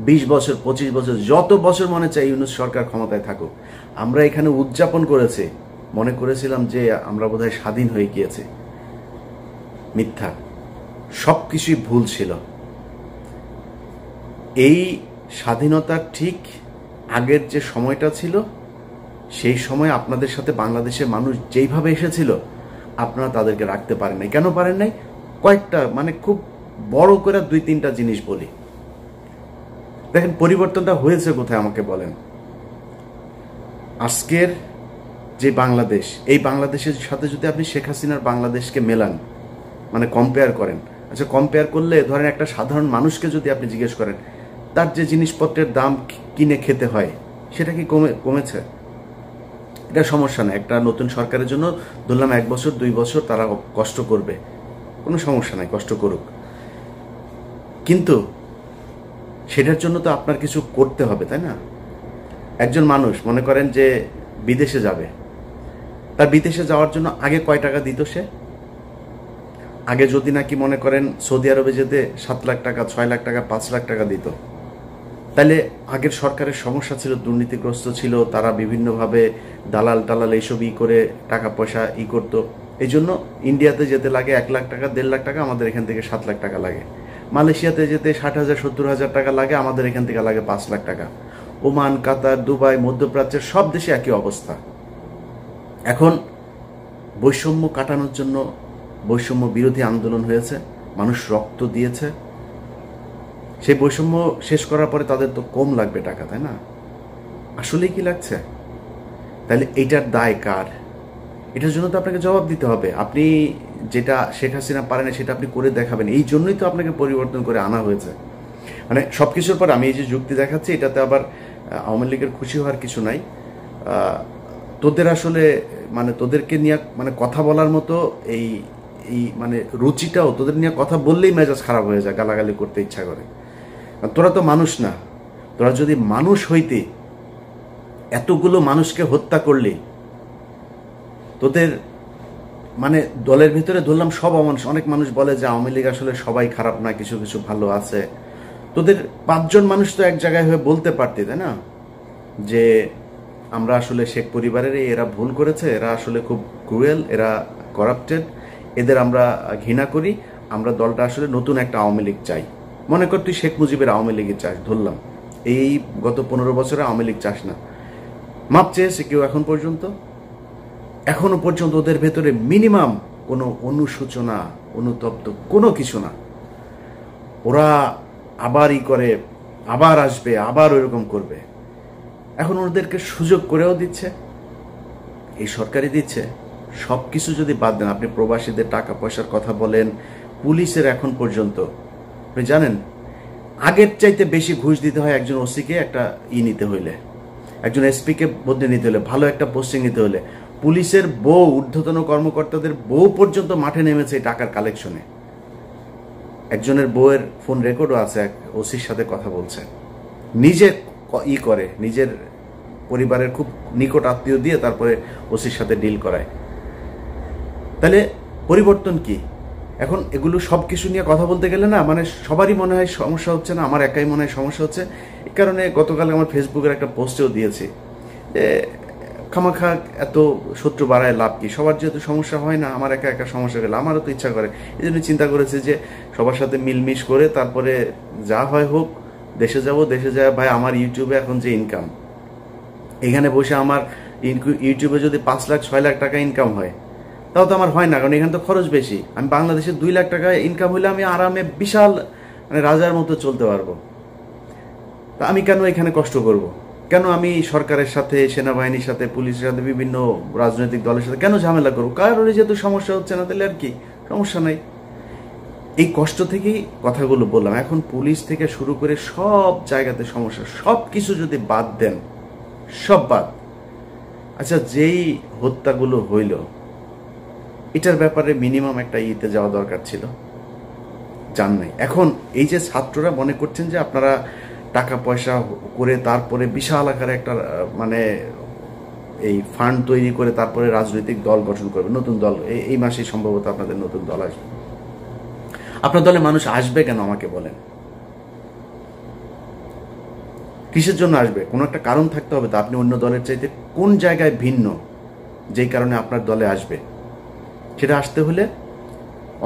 20 বছর 25 বছর যত বছর মনে চাই ইউনূস সরকার ক্ষমতায় থাকুক, আমরা এখানে উদযাপন করেছি, মনে করেছিলাম যে আমরা বোধহয় স্বাধীন হয়ে গিয়েছে। মিথ্যা, সব কিছুই ভুল ছিল। এই স্বাধীনতার ঠিক আগের যে সময়টা ছিল, সেই সময় আপনাদের সাথে বাংলাদেশের মানুষ যেইভাবে এসেছিল, আপনারা তাদেরকে রাখতে পারেন নাই। কেন পারেন নাই? কয়েকটা, মানে খুব বড় করে 2-3টা জিনিস বলি। দেখেন পরিবর্তনটা হয়েছে কোথায় আমাকে বলেন। আজকের যে বাংলাদেশ, এই বাংলাদেশের সাথে যদি আপনি শেখ হাসিনার বাংলাদেশকে মেলান, মানে কম্পেয়ার করেন, আচ্ছা কম্পেয়ার করলে ধরেন একটা সাধারণ মানুষকে যদি আপনি জিজ্ঞেস করেন তার যে জিনিসপত্রের দাম কিনে খেতে হয়, সেটা কি কমেছে? এটা সমস্যা না। একটা নতুন সরকারের জন্য ধরলাম 1 বছর 2 বছর তারা কষ্ট করবে, কোনো সমস্যা নাই, কষ্ট করুক। কিন্তু সেটার জন্য তো আপনার কিছু করতে হবে, তাই না? একজন মানুষ মনে করেন যে বিদেশে যাবে, তার বিদেশে যাওয়ার জন্য আগে কয় টাকা দিত সে? আগে যদি নাকি মনে করেন সৌদি আরবে যেতে 7 লাখ টাকা, 6 লাখ টাকা, 5 লাখ টাকা দিত, তাহলে আগের সরকারের সমস্যা ছিল, দুর্নীতিগ্রস্ত ছিল, তারা বিভিন্নভাবে দালাল টালাল এইসব করে টাকা পয়সা করতো। এই জন্য ইন্ডিয়াতে যেতে লাগে 1 লাখ টাকা, 1.5 লাখ টাকা, আমাদের এখান থেকে 7 লাখ টাকা লাগে। মালয়েশিয়াতে যেতে 60,000 70,000 টাকা লাগে, আমাদের এখান থেকে লাগে 5 লাখ টাকা। ওমান, কাতার, দুবাই, মধ্যপ্রাচ্যের সব দেশে একই অবস্থা। এখন বৈষম্য কাটানোর জন্য বৈষম্য বিরোধী আন্দোলন হয়েছে, মানুষ রক্ত দিয়েছে। সেই বৈষম্য শেষ করার পরে তাদের তো কম লাগবে টাকা, তাই না? আসলেই কি লাগছে? তাহলে এইটার দায় কার? এটার জন্য তো আপনাকে জবাব দিতে হবে। আপনি যেটা শেখ হাসিনা পারেন সেটা আপনি করে দেখাবেন। এই জন্যই তো আপনাকে পরিবর্তন করে আনা হয়েছে। মানে সবকিছুর পর আমি এই যে যুক্তি দেখাচ্ছি, এটাতে আবার আওয়ামী লীগের খুশি হওয়ার কিছু নাই। তোদের আসলে মানে তোদেরকে নিয়ে মানে কথা বলার মতো এই মানে রুচিটাও, তোদের নিয়ে কথা বললেই মেজাজ খারাপ হয়ে যায়, গালাগালি করতে ইচ্ছা করে। তোরা তো মানুষ না। তোরা যদি মানুষ হইতে এতগুলো মানুষকে হত্যা করলি, তোদের মানে দলের ভিতরে ধরলাম সব অমানুষ। অনেক মানুষ বলে যে আওয়ামী লীগ আসলে সবাই খারাপ না, কিছু কিছু ভালো আছে। তোদের 5 জন মানুষ তো এক জায়গায় হয়ে বলতে পারতি, তাই না, যে আমরা আসলে শেখ পরিবারের এরা ভুল করেছে, এরা আসলে খুব ক্রুয়েল, এরা করাপ্টেড, এদের আমরা ঘৃণা করি, আমরা দলটা আসলে নতুন একটা আওয়ামী লীগ চাই। মনে কর তুই শেখ মুজিবের আওয়ামী লীগের চাস, ধরলাম এই গত 15 বছরে আওয়ামী লীগ চাস না, মাপ চেয়েছে কেউ এখনো পর্যন্ত ওদের ভেতরে মিনিমাম কোনো অনুশোচনা, অনুতপ্ত কোনো কিছু না। ওরা আবার করে, আবার আসবে, আবার ওইরকম করবে। এখন ওদেরকে সুযোগ করেও দিচ্ছে, এই সরকারই দিচ্ছে। সব কিছু যদি বাদ দেন, আপনি প্রবাসীদের টাকা পয়সার কথা বলেন, পুলিশের এখন পর্যন্ত আপনি জানেন আগের চাইতে বেশি ঘুষ দিতে হয় একজন ওসিকে একটা নিতে হইলে, একজন এসপিকে বদলে নিতে হলে, ভালো একটা পোস্টিং নিতে হলে। পুলিশের বউ, ঊর্ধ্বতন কর্মকর্তাদের বউ পর্যন্ত মাঠে নেমেছে টাকার কালেকশনে। একজনের বউয়ের ফোন রেকর্ডও আছে, এক ওসির সাথে কথা বলছে, নিজে করে, নিজের পরিবারের খুব নিকট আত্মীয় দিয়ে তারপরে ওসির সাথে ডিল করায়। তাহলে পরিবর্তন কি? এখন এগুলো সব কিছু নিয়ে কথা বলতে গেলে না, মানে সবারই মনে হয় সমস্যা হচ্ছে না, আমার একাই মনে হয় সমস্যা হচ্ছে। এই কারণে গতকাল আমার ফেসবুকের একটা পোস্টেও দিয়েছি যে খামাখা এত শত্রু বাড়ায় লাভ কি? সবার যেহেতু সমস্যা হয় না, আমার একা একা সমস্যা গেলে আমারও তো ইচ্ছা করে। এই জন্য চিন্তা করেছি যে সবার সাথে মিলমিশ করে তারপরে যা হয় হোক, দেশে যাব, দেশে যায় ভাই আমার ইউটিউবে এখন যে ইনকাম, এখানে বসে আমার ইউটিউবে যদি 5 লাখ 6 লাখ টাকা ইনকাম হয়, তাও তো আমার হয় না, কারণ এখানে তো খরচ বেশি। আমি বাংলাদেশে 2 লাখ টাকা ইনকাম হইলে আমি আরামে বিশাল মানে রাজার মতো চলতে পারবো। তা আমি কেন এখানে কষ্ট করব? কেন আমি সরকারের সাথে, সেনাবাহিনীর সাথে, পুলিশের সাথে, বিভিন্ন রাজনৈতিক দলের সাথে কেন ঝামেলা করবো? কারোর যেহেতু সমস্যা হচ্ছে না, তাহলে আর কি, সমস্যা নাই। এই কষ্ট থেকেই কথাগুলো বললাম। এখন পুলিশ থেকে শুরু করে সব জায়গাতে সমস্যা, সব কিছু যদি বাদ দেন, সব বাদ। আচ্ছা, যেই হত্যাগুলো হইল, এটার ব্যাপারে মিনিমাম একটা যাওয়া দরকার ছিল, জান নাই। এখন এই যে ছাত্ররা মনে করছেন যে আপনারা টাকা পয়সা করে তারপরে বিশাল আকারে একটা মানে এই ফান্ড তৈরি করে তারপরে রাজনৈতিক দল গঠন করবে, নতুন দল। এই মাসেই সম্ভবত আপনাদের নতুন দল আসবে। আপনার দলে মানুষ আসবে কেন আমাকে বলেন? কিসের জন্য আসবে? কোনো একটা কারণ থাকতে হবে। তা আপনি অন্য দলের চাইতে কোন জায়গায় ভিন্ন, যেই কারণে আপনার দলে আসবে? সেটা আসতে হলে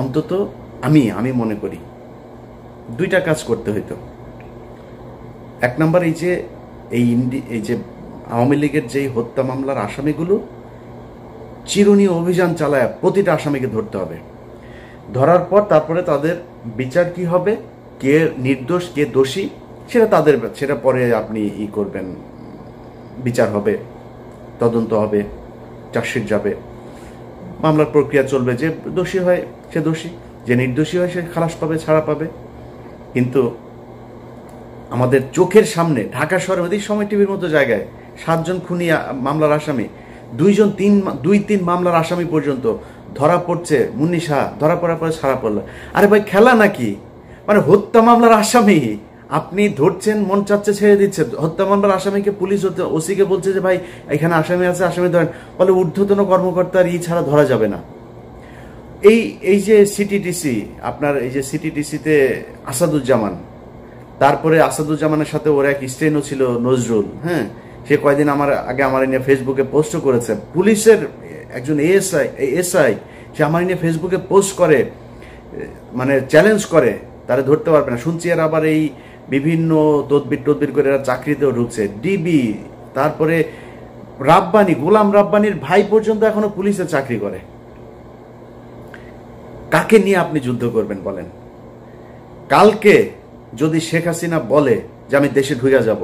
অন্তত আমি মনে করি দুইটা কাজ করতে হইতো। এক নম্বর, এই যে আওয়ামী লীগের যেই হত্যা মামলার আসামিগুলো, চিরুনি অভিযান চালায় প্রতিটা আসামিকে ধরতে হবে। ধরার পর তারপরে তাদের বিচার কি হবে, কে নির্দোষ কে দোষী, সেটা পরে আপনি করবেন, বিচার হবে, তদন্ত হবে, চার্জশিট যাবে, মামলার প্রক্রিয়া চলবে। যে দোষী হয় সে দোষী, যে নির্দোষী হয় সে খালাস পাবে, ছাড়া পাবে। কিন্তু আমাদের চোখের সামনে ঢাকা শহরের মধ্যে সময় টিভির মতো জায়গায় 7 জন খুনি মামলার আসামি, 2-3 মামলার আসামি পর্যন্ত ধরা পড়ছে। মুন্নি শাহ ধরা পড়ার পরে ছাড়া পড়লো। আরে ভাই, খেলা নাকি? মানে হত্যা মামলার আসামি আপনি ধরছেন, মন চাচ্ছে ছেড়ে দিচ্ছে। হত্যা মামলার আসামিকে পুলিশ ওসিকে বলছে যে ভাই এখানে আসামি আছে, আসামি ধরেন। বলে ঊর্ধ্বতন কর্মকর্তার ছাড়া ধরা যাবে না। এই যে সিটিটিসি, আপনার এই যে সিটিটিসিতে আসাদুজ্জামান, তারপরে আসাদুজ্জামানের সাথে ওর এক স্টেনও ছিল নজরুল, হ্যাঁ, সে কয়দিন আমার নিয়ে ফেসবুকে পোস্টও করেছে। পুলিশের একজন এসআই সে আমার নিয়ে ফেসবুকে পোস্ট করে, মানে চ্যালেঞ্জ করে, তারা ধরতে পারবে না। শুনছি আর আবার এই বিভিন্ন তদবির করে এরা চাকরিতেও ঢুকছে। ডিবি, তারপরে গোলাম রাব্বানির ভাই পর্যন্ত এখনো পুলিশে চাকরি করে। কাকে নিয়ে আপনি যুদ্ধ করবেন বলেন? কালকে যদি শেখ হাসিনা বলে যে আমি দেশে ঢুকে যাব,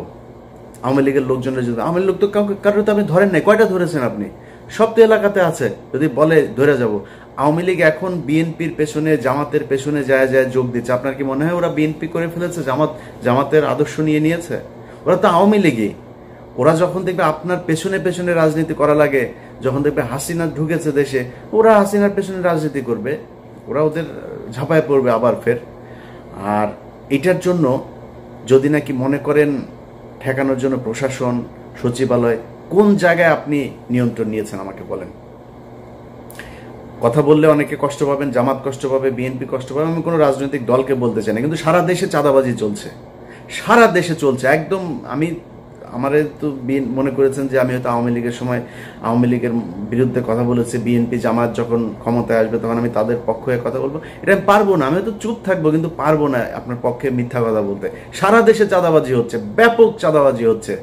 আওয়ামী লীগের লোকজনের যদি, আওয়ামী লোক তো কারোর তো আপনি ধরেন নাই, কয়টা ধরেছেন আপনি? সব তো এলাকাতে আছে। যদি বলে ধরে যাব, আওয়ামী লীগ এখন বিএনপির পেছনে, জামাতের পেছনে যায় যোগ দিচ্ছে। আপনার কি মনে হয় ওরা বিএনপি করে ফেলেছে, জামাতের আদর্শ নিয়ে নিয়েছে? ওরা তো আওয়ামী লীগই। ওরা যখন দেখবে আপনার পেছনে পেছনে রাজনীতি করা লাগে, যখন দেখবে হাসিনা ঢুকেছে দেশে, ওরা হাসিনার পেছনে রাজনীতি করবে, ওরা ওদের ঝাঁপায় পড়বে আবার ফের। আর এটার জন্য যদি নাকি মনে করেন ঠেকানোর জন্য প্রশাসন, সচিবালয়, কোন জায়গায় আপনি নিয়ন্ত্রণ নিয়েছেন আমাকে বলেন। কথা বললে অনেকে কষ্ট পাবেন, জামাত কষ্ট পাবে, বিএনপি কষ্ট পাবে, আমি কোনো রাজনৈতিক দলকে বলতে চাই না, কিন্তু সারা দেশে চাঁদাবাজি চলছে, সারা দেশে চলছে একদম। আমারে তো মনে করেছেন যে আমি হয়তো আওয়ামী লীগের সময় আওয়ামী লীগের বিরুদ্ধে কথা বলেছি, বিএনপি জামাত যখন ক্ষমতায় আসবে তখন আমি তাদের পক্ষ হয়ে কথা বলবো। এটা আমি পারবো না, আমি হয়তো চুপ থাকবো, কিন্তু পারবো না আপনার পক্ষে মিথ্যা কথা বলতে। সারা দেশে চাঁদাবাজি হচ্ছে, ব্যাপক চাঁদাবাজি হচ্ছে।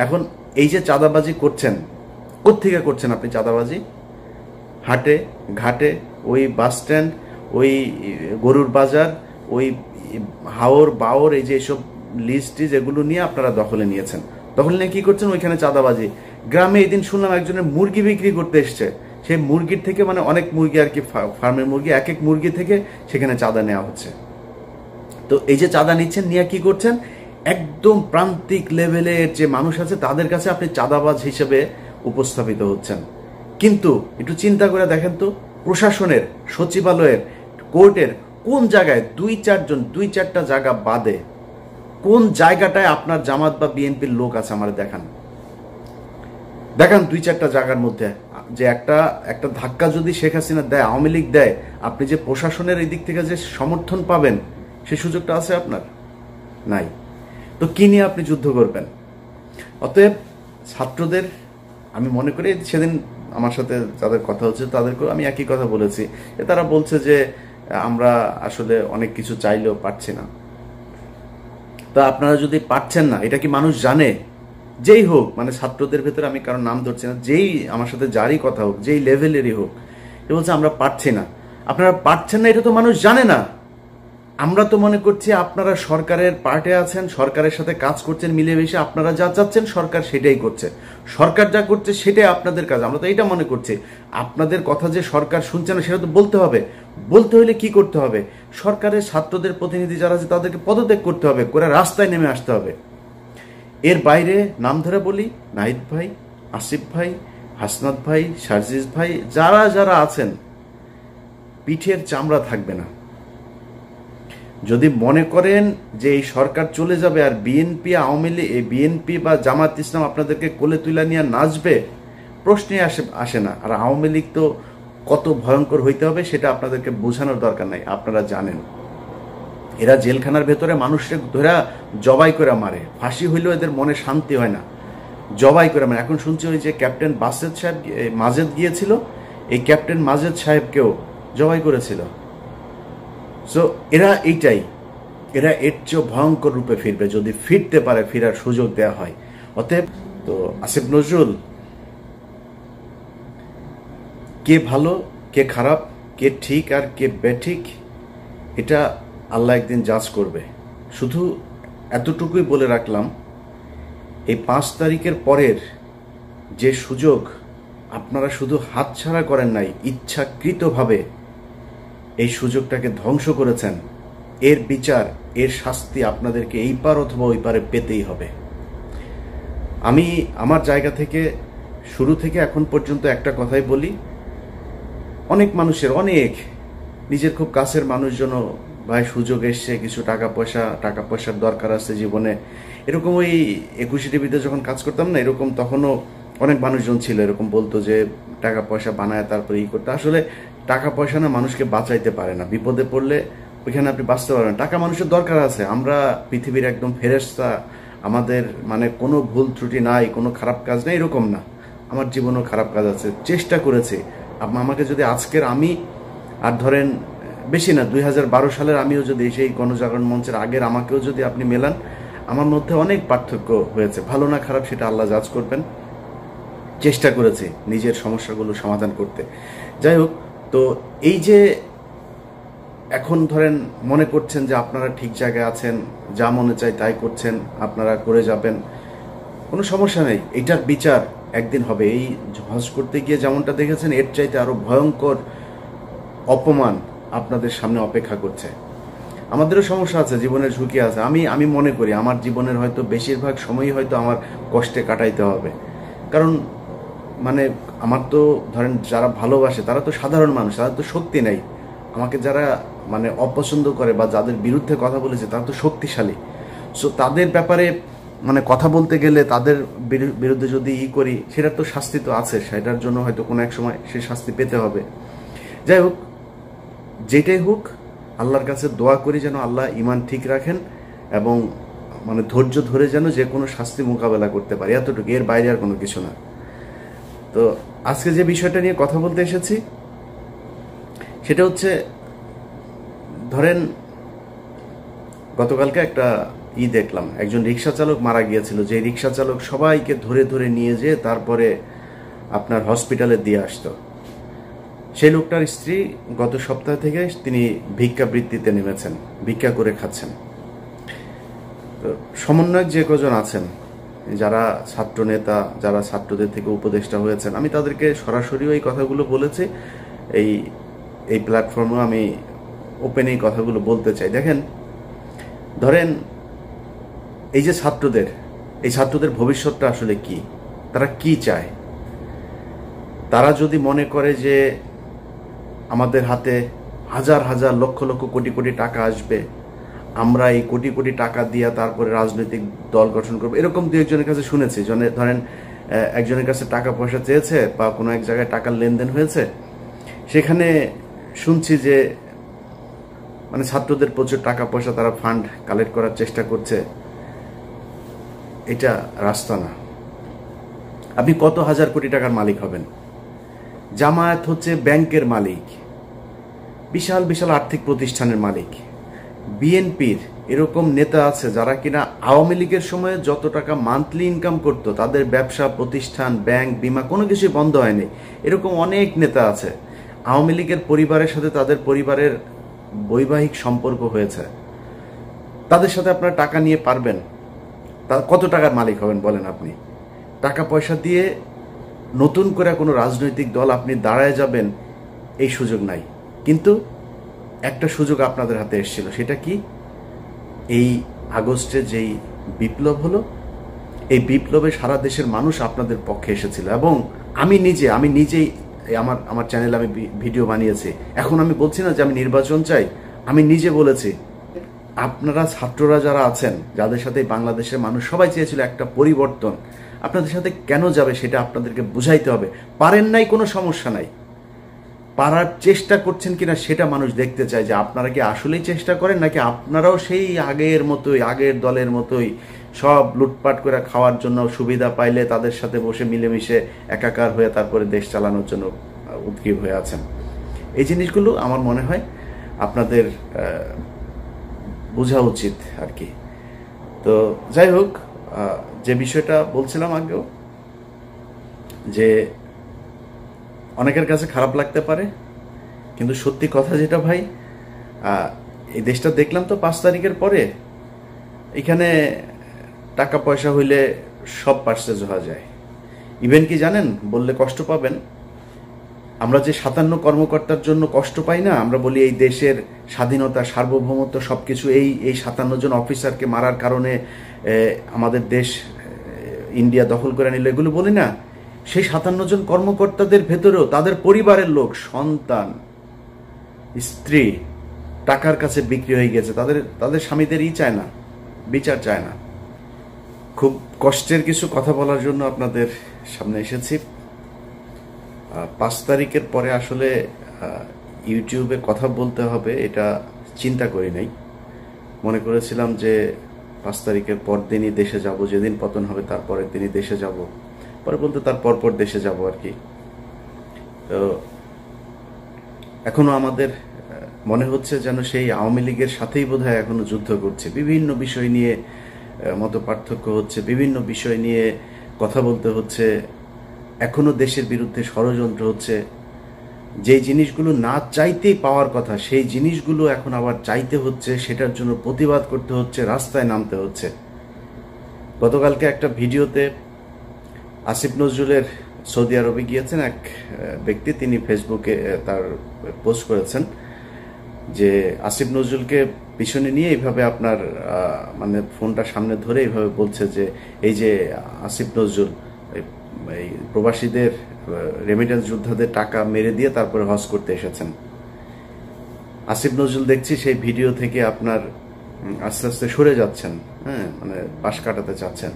এখন এই যে চাঁদাবাজি করছেন, কোত্থেকে করছেন আপনি চাঁদাবাজি? হাটে ঘাটে, ওই বাস স্ট্যান্ড, ওই গরুর বাজার, ওই হাওর বাওর, এই যে এসব লিস্ট যেগুলো নিয়ে আপনারা দখলে নিয়েছেন, দখলে নিয়ে কি করছেন? ওইখানে চাঁদাবাজি। গ্রামে এই দিন শুনলাম একজনের মুরগি বিক্রি করতে এসছে, সেই মুরগির থেকে, মানে অনেক মুরগি আর কি, ফার্মের মুরগি, এক এক মুরগি থেকে সেখানে চাঁদা নেওয়া হচ্ছে। তো এই যে চাঁদা নিচ্ছেন, নিয়ে কি করছেন? একদম প্রান্তিক লেভেলের যে মানুষ আছে তাদের কাছে আপনি চাঁদাবাজ হিসেবে উপস্থাপিত হচ্ছেন। কিন্তু একটু চিন্তা করে দেখেন তো, প্রশাসনের, সচিবালয়ের, কোর্টের কোন জায়গায় 2-4টা জায়গা বাদে কোন জায়গাটায় আপনার জামাত বা বিএনপির লোক আছে? আমার দেখান 2-4টা জায়গার মধ্যে যে একটা ধাক্কা যদি শেখ হাসিনা দেয়, আওয়ামী লীগ দেয়, আপনি যে প্রশাসনের এই দিক থেকে যে সমর্থন পাবেন, সেই সুযোগটা আছে আপনার? নাই। তো কি নিয়ে আপনি যুদ্ধ করবেন? অতএব ছাত্রদের আমি মনে করি, সেদিন আমার সাথে যাদের কথা হচ্ছে তাদেরকেও আমি একই কথা বলেছি, তারা বলছে যে আমরা আসলে অনেক কিছু চাইলেও পারছি না। তা আপনারা যদি পারছেন না, এটা কি মানুষ জানে? যেই হোক, মানে ছাত্রদের ভেতরে আমি কারণ নাম ধরছি না, যেই আমার সাথে যারই কথা হোক, যেই লেভেলেরই হোক, সে বলছে আমরা পারছি না। আপনারা পারছেন না এটা তো মানুষ জানে না। আমরা তো মনে করছি আপনারা সরকারের পার্টে আছেন, সরকারের সাথে কাজ করছেন মিলেমিশে, আপনারা যা চাচ্ছেন সরকার সেটাই করছে, সরকার যা করছে সেটাই আপনাদের কাজ। আমরা তো এটা মনে করছি। আপনাদের কথা যে সরকার শুনছে না সেটা তো বলতে হবে। বলতে হলে কি করতে হবে? সরকারের ছাত্রদের প্রতিনিধি যারা আছে তাদেরকে পদত্যাগ করতে হবে, করে রাস্তায় নেমে আসতে হবে। এর বাইরে নাম ধরে বলি, নাহিদ ভাই, আসিফ ভাই, হাসনাত ভাই, সার্জিস ভাই, যারা যারা আছেন, পিঠের চামড়া থাকবে না। যদি মনে করেন যে এই সরকার চলে যাবে আর বিএনপি বা জামাত ইসলাম আপনাদেরকে কোলে তুলে নিয়ে নাচবে, প্রশ্নই আসে না। আর আওয়ামী লীগ তো কত ভয়ঙ্কর হইতে হবে সেটা আপনাদেরকে বোঝানোর দরকার নাই, আপনারা জানেন। এরা জেলখানার ভেতরে মানুষকে ধরে জবাই করে মারে, ফাঁসি হইলেও এদের মনে শান্তি হয় না, জবাই করে মারে। এখন শুনছি ওই যে ক্যাপ্টেন বাসেদ সাহেব মাজেদ গিয়েছিল, এই ক্যাপ্টেন মাজেদ সাহেবকেও জবাই করেছিল। সো এরা এইটাই, এরা এর চেয়েও ভয়ঙ্কর রূপে ফিরবে যদি ফিরতে পারে, ফিরার সুযোগ দেওয়া হয়। অতএব তো আসিফ নজরুল, কে ভালো কে খারাপ, কে ঠিক আর কে বেঠিক, এটা আল্লাহ একদিন জাজ করবে। শুধু এতটুকুই বলে রাখলাম, এই 5 তারিখের পরের যে সুযোগ আপনারা শুধু হাতছাড়া করেন নাই, ইচ্ছাকৃতভাবে এই সুযোগটাকে ধ্বংস করেছেন, এর বিচার, এর শাস্তি আপনাদেরকে এই পার অথবা ওই পারে পেতেই হবে। আমি আমার জায়গা থেকে শুরু থেকে এখন পর্যন্ত একটা কথাই বলি, অনেক মানুষের, অনেক নিজের খুব কাছের মানুষজনও ভাই সুযোগ এসছে, কিছু টাকা পয়সার দরকার আছে জীবনে, এরকম ওই 21 টিভিতে যখন কাজ করতাম না, এরকম তখনও অনেক মানুষজন ছিল এরকম বলতো যে টাকা পয়সা বানায় তারপরে করতে। আসলে টাকা পয়সা না মানুষকে বাঁচাইতে পারে না, বিপদে পড়লে ওইখানে আপনি বাঁচতে পারবেন। টাকা মানুষের দরকার আছে, আমরা পৃথিবীর একদম ফেরেশতা, আমাদের মানে কোনো ভুল ত্রুটি নাই, কোনো খারাপ কাজ নেই, এরকম না। আমার জীবনেও খারাপ কাজ আছে, চেষ্টা করেছি। আমাকে যদি আজকের আমি আর ধরেন বেশি না 2012 সালের আমিও যদি সেই গণজাগরণ মঞ্চের আগের আমাকেও যদি আপনি মেলান, আমার মধ্যে অনেক পার্থক্য হয়েছে। ভালো না খারাপ সেটা আল্লাহ জাজ করবেন। চেষ্টা করেছি নিজের সমস্যাগুলো সমাধান করতে। যাই হোক, তো এই যে এখন ধরেন মনে করছেন যে আপনারা ঠিক জায়গায় আছেন, যা মনে চাই তাই করছেন, আপনারা করে যাবেন, কোনো সমস্যা নেই, এটার বিচার একদিন হবে। এই হজ করতে গিয়ে যেমনটা দেখেছেন, এর চাইতে আরো ভয়ঙ্কর অপমান আপনাদের সামনে অপেক্ষা করছে। আমাদেরও সমস্যা আছে, জীবনের ঝুঁকি আছে। আমি মনে করি আমার জীবনের হয়তো বেশিরভাগ সময়ই হয়তো আমার কষ্টে কাটাইতে হবে, কারণ মানে আমার তো ধরেন যারা ভালোবাসে তারা তো সাধারণ মানুষ, তাদের তো শক্তি নেই। আমাকে যারা মানে অপছন্দ করে বা যাদের বিরুদ্ধে কথা বলেছে তারা তো শক্তিশালী। সো তাদের ব্যাপারে মানে কথা বলতে গেলে, তাদের বিরুদ্ধে যদি করি, সেটার তো শাস্তি তো আছে, সেটার জন্য হয়তো কোনো এক সময় সে শাস্তি পেতে হবে। যাই হোক, যেটাই হোক, আল্লাহর কাছে দোয়া করি যেন আল্লাহ ঈমান ঠিক রাখেন এবং মানে ধৈর্য ধরে যেন যে কোনো শাস্তি মোকাবেলা করতে পারি, এতটুকু, এর বাইরে আর কোনো কিছু না। তো আজকে যে বিষয়টা নিয়ে কথা বলতে এসেছি সেটা হচ্ছে, ধরেন গতকালকে একটা দেখলাম, একজন রিক্সা চালক মারা গিয়েছিল, যে রিক্সা চালক সবাইকে ধরে ধরে নিয়ে যেয়ে তারপরে আপনার হসপিটালে দিয়ে আসতো। সেই লোকটার স্ত্রী গত সপ্তাহ থেকে তিনি ভিক্ষাবৃত্তিতে নেমেছেন, ভিক্ষা করে খাচ্ছেন। তো সমন্বয়ক যে কজন আছেন, যারা ছাত্র নেতা, যারা ছাত্রদের থেকে উপদেষ্টা হয়েছেন, আমি তাদেরকে সরাসরিও এই কথাগুলো বলেছি, এই প্ল্যাটফর্মেও আমি ওপেন এই কথাগুলো বলতে চাই। দেখেন, ধরেন এই যে ছাত্রদের ভবিষ্যৎটা আসলে কি, তারা কি চায়? তারা যদি মনে করে যে আমাদের হাতে হাজার হাজার লক্ষ লক্ষ কোটি কোটি টাকা আসবে, আমরা এই কোটি কোটি টাকা দিয়ে তারপরে রাজনৈতিক দল গঠন করবো, এরকম দু একজনের কাছে শুনেছি। ধরেন একজনের কাছে টাকা পয়সা চেয়েছে বা কোনো এক জায়গায় টাকার লেনদেন হয়েছে, সেখানে শুনছি যে মানে ছাত্রদের প্রচুর টাকা পয়সা তারা ফান্ড কালেক্ট করার চেষ্টা করছে। এটা রাস্তা না। আপনি কত হাজার কোটি টাকার মালিক হবেন? জামায়াত হচ্ছে ব্যাংকের মালিক, বিশাল বিশাল আর্থিক প্রতিষ্ঠানের মালিক। বিএনপির এরকম নেতা আছে যারা কিনা আওয়ামী লীগের সময়ে যত টাকা মান্থলি ইনকাম করতো, তাদের ব্যবসা প্রতিষ্ঠান, ব্যাংক, বিমা কোনো কিছুই বন্ধ হয়নি। এরকম অনেক নেতা আছে। আওয়ামী লীগের পরিবারের সাথে তাদের পরিবারের বৈবাহিক সম্পর্ক হয়েছে, তাদের সাথে আপনারা টাকা নিয়ে পারবেন? কত টাকার মালিক হবেন বলেন আপনি? টাকা পয়সা দিয়ে নতুন করে কোনো রাজনৈতিক দল আপনি দাঁড়ায় যাবেন, এই সুযোগ নাই। কিন্তু একটা সুযোগ আপনাদের হাতে এসেছিল, সেটা কি? এই আগস্টে যেই বিপ্লব হলো, এই বিপ্লবে সারা দেশের মানুষ আপনাদের পক্ষে এসেছিল। এবং আমি নিজেই আমার চ্যানেলে আমি ভিডিও বানিয়েছি। এখন আমি বলছি না যে আমি নির্বাচন চাই, আমি নিজে বলেছি আপনারা ছাত্ররা যারা আছেন, যাদের সাথে বাংলাদেশের মানুষ সবাই চেয়েছিল একটা পরিবর্তন, আপনাদের সাথে কেন যাবে সেটা আপনাদেরকে বুঝাইতে হবে। পারেন নাই, কোনো সমস্যা নাই, পারার চেষ্টা করছেন কিনা সেটা মানুষ দেখতে চায়, যে আপনারা কি আসলেই চেষ্টা করেন, নাকি আপনারাও সেই আগের মতোই, আগের দলের মতোই সব লুটপাট করে খাওয়ার জন্য, সুবিধা পাইলে তাদের সাথে বসে মিলেমিশে একাকার হয়ে তারপরে দেশ চালানোর জন্য উদ্গ্রীব হয়ে আছেন। এই জিনিসগুলো আমার মনে হয় আপনাদের বোঝা উচিত আর কি। তো যাই হোক, যে বিষয়টা বলছিলাম আগেও, যে অনেকের কাছে খারাপ লাগতে পারে, কিন্তু সত্যি কথা যেটা ভাই, এই দেশটা দেখলাম তো 5 তারিখের পরে, এখানে টাকা পয়সা হইলে সব পার্সেজ হওয়া যায়। ইভেন কি জানেন, বললে কষ্ট পাবেন, আমরা যে 57 কর্মকর্তার জন্য কষ্ট পাই না, আমরা বলি এই দেশের স্বাধীনতা, সার্বভৌমত্ব সবকিছু এই 57 জন অফিসারকে মারার কারণে আমাদের দেশ ইন্ডিয়া দখল করে নিল, এগুলো বলি না, সেই 57 জন কর্মকর্তাদের ভেতরেও তাদের পরিবারের লোক, সন্তান, স্ত্রী টাকার কাছে বিক্রি হয়ে গেছে, তাদের স্বামীদেরই চায় না, বিচার চায় না। খুব কষ্টের কিছু কথা বলার জন্য আপনাদের সামনে এসেছি। 5 তারিখের পরে আসলে ইউটিউবে কথা বলতে হবে এটা চিন্তা করি নাই। মনে করেছিলাম যে 5 তারিখের পর দিনই দেশে যাব, যেদিন পতন হবে তার পরের দিনই দেশে যাব, পরে বলতে তার পরপর দেশে যাব আর কি। তো এখনো আমাদের মনে হচ্ছে যেন সেই আওয়ামী লীগের সাথেই বোধহয় এখনো যুদ্ধ করছে, বিভিন্ন বিষয় নিয়ে মত পার্থক্য হচ্ছে, বিভিন্ন বিষয় নিয়ে কথা বলতে হচ্ছে, এখনো দেশের বিরুদ্ধে ষড়যন্ত্র হচ্ছে। যে জিনিসগুলো না চাইতেই পাওয়ার কথা সেই জিনিসগুলো এখন আবার চাইতে হচ্ছে, সেটার জন্য প্রতিবাদ করতে হচ্ছে, রাস্তায় নামতে হচ্ছে। গতকালকে একটা ভিডিওতে আসিফ নজরুলের, সৌদি আরবে গিয়েছেন এক ব্যক্তি, তিনি ফেসবুকে তার পোস্ট করেছেন যে আসিফ নজরুলকে পিছনে নিয়ে এইভাবে আপনার মানে ফোনটা সামনে ধরে এইভাবে বলছে যে এই যে আসিফ নজরুল এই প্রবাসীদের, রেমিটেন্স যোদ্ধাদের টাকা মেরে দিয়ে তারপরে হজ করতে এসেছেন। আসিফ নজরুল দেখছি সেই ভিডিও থেকে আপনার আস্তে আস্তে সরে যাচ্ছেন, হ্যাঁ, মানে পাশ কাটাতে চাচ্ছেন।